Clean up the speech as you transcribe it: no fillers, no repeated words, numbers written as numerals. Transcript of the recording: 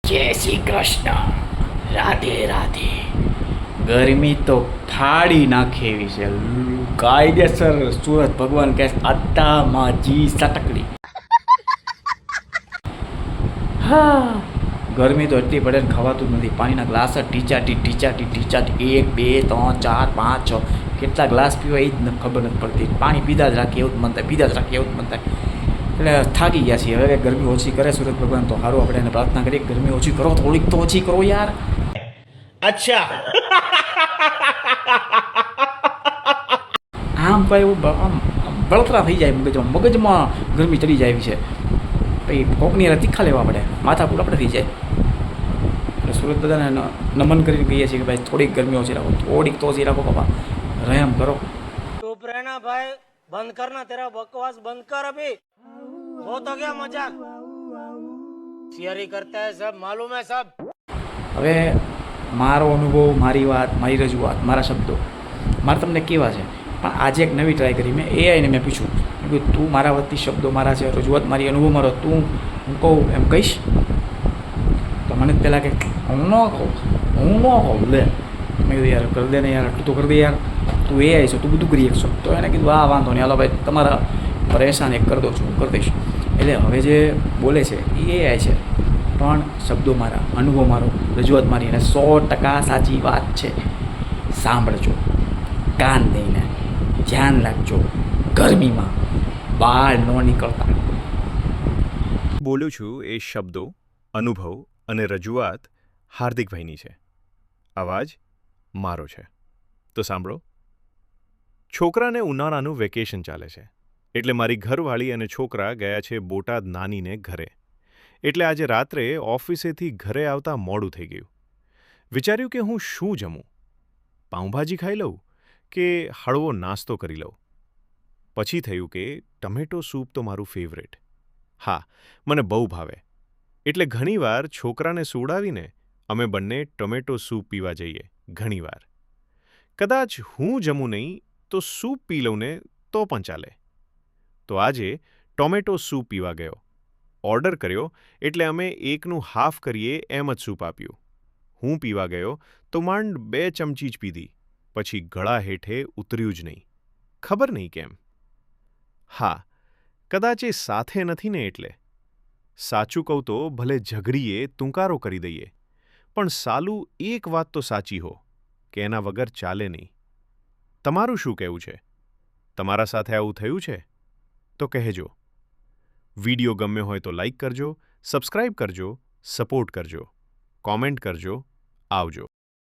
જય શ્રી કૃષ્ણ. રાધે રાધે. ગરમી તો ફાડી નાખે એવી છે. કાયદેસર સુરત ભગવાન કહે અટ્ટામાં જી સટકડી. હા, ગરમી તો એટલી પડે ને ખવાતું જ નથી. પાણીના ગ્લાસ જ ટીચાટી 1 2 3 4 5 6 કેટલા ગ્લાસ પીવા એ જ ખબર નથી પડતી. પાણી પીધા જ રાખીએ એવું જ મન થાય, પીધા જ રાખીએ એવું જ મન થાય. એટલે થાકી ગયા છીએ. હવે ગરમી ઓછી કરે સુરત ભગવાન તો સારું. આપણે એને પ્રાર્થના કરીએ ગરમી ઓછી કરો, થોડીક તો ઓછી કરો યાર. अच्छा આમ ભાઈ એવું આમ બળતરા થઈ જાય મગજમાં. મગજમાં ગરમી ચડી જાય એવી છે. પછી કોકની યાર તીખા લેવા પડે, માથાકૂટ આપણે થઈ જાય. એટલે સુરત બધાને નમન કરીને કહીએ છીએ કે ભાઈ થોડીક ગરમી ઓછી રાખો, થોડીક તો ઓછી રાખો બાપા, રહેમ કરો. चुप रहना भाई, बंद करना तेरा बकवास बंद कर अभी. हो तो गया मजाक. थियरी करता है सब मालूम है सब. હવે મારો અનુભવ, મારી વાત, મારી રજૂઆત, મારા શબ્દો મારે તમને કેવા છે. પણ આજે એક નવી ટ્રાય કરી. મેં એઆઈને મેં પૂછ્યું કે તું મારા વતી શબ્દો મારા છે, રજૂઆત મારી, અનુભવ મારો, તું હું કહું એમ કહીશ? તો મને જ પહેલાં કે હું ન કહું લે. મેં કીધું યાર કરી દે ને યાર, આટલું તો કરી દે યાર, તું એઆઈ છો, તું બધું કરી શકશો. તો એને કીધું હા વાંધો નહીં, હાલો ભાઈ તમારા પરેશાન એક કરી દઉં છું, હું કરી દઈશ. એટલે હવે જે બોલે છે એ એઆઈ છે, પણ શબ્દો મારા, અનુભવ મારો, રજૂઆત મારી, અને 100% સાચી વાત છે. સાંભળજો કાન દઈને, ધ્યાન રાખજો. ગરમીમાં બહાર ન નીકળતા. બોલું છું એ શબ્દો, અનુભવ અને રજૂઆત હાર્દિકભાઈની છે. અવાજ મારો છે. તો સાંભળો. છોકરાને ઉનાળાનું વેકેશન ચાલે છે, એટલે મારી ઘરવાળી અને છોકરા ગયા છે બોટાદ નાનીને ઘરે. એટલે આજે રાત્રે ઓફિસેથી ઘરે આવતા મોડું થઈ ગયું. વિચાર્યું કે હું શું જમું? પાઉંભાજી ખાઈ લઉં કે હળવો નાસ્તો કરી લઉં? પછી થયું કે ટમેટો સૂપ તો મારું ફેવરેટ. હા, મને બહુ ભાવે. એટલે ઘણીવાર છોકરાને સુવડાવીને અમે બંને ટમેટો સૂપ પીવા જઈએ. ઘણીવાર કદાચ હું જમું નહીં તો સૂપ પી લઉં ને તો પણ ચાલે. તો આજે ટોમેટો સૂપ પીવા ગયો. ઓર્ડર કર્યો એટલે અમે એકનું હાફ કરીએ એમ જ સૂપ આપ્યું. હું પીવા ગયો તો માંડ 2 ચમચી જ પીધી, પછી ગળા હેઠે ઉતર્યું જ નહીં. ખબર નહીં કેમ. હા, કદાચ એ સાથે નથી ને એટલે. સાચું કહું તો ભલે ઝઘડીએ, તુંકારો કરી દઈએ, પણ સાલું એક વાત તો સાચી હો કે એના વગર ચાલે નહીં. તમારું શું કહેવું છે? તમારા સાથે આવું થયું છે? તો કહેજો. વિડીયો ગમ્યો હોય તો લાઈક કરજો, સબસ્ક્રાઈબ કરજો, સપોર્ટ કરજો, કોમેન્ટ કરજો. આવજો.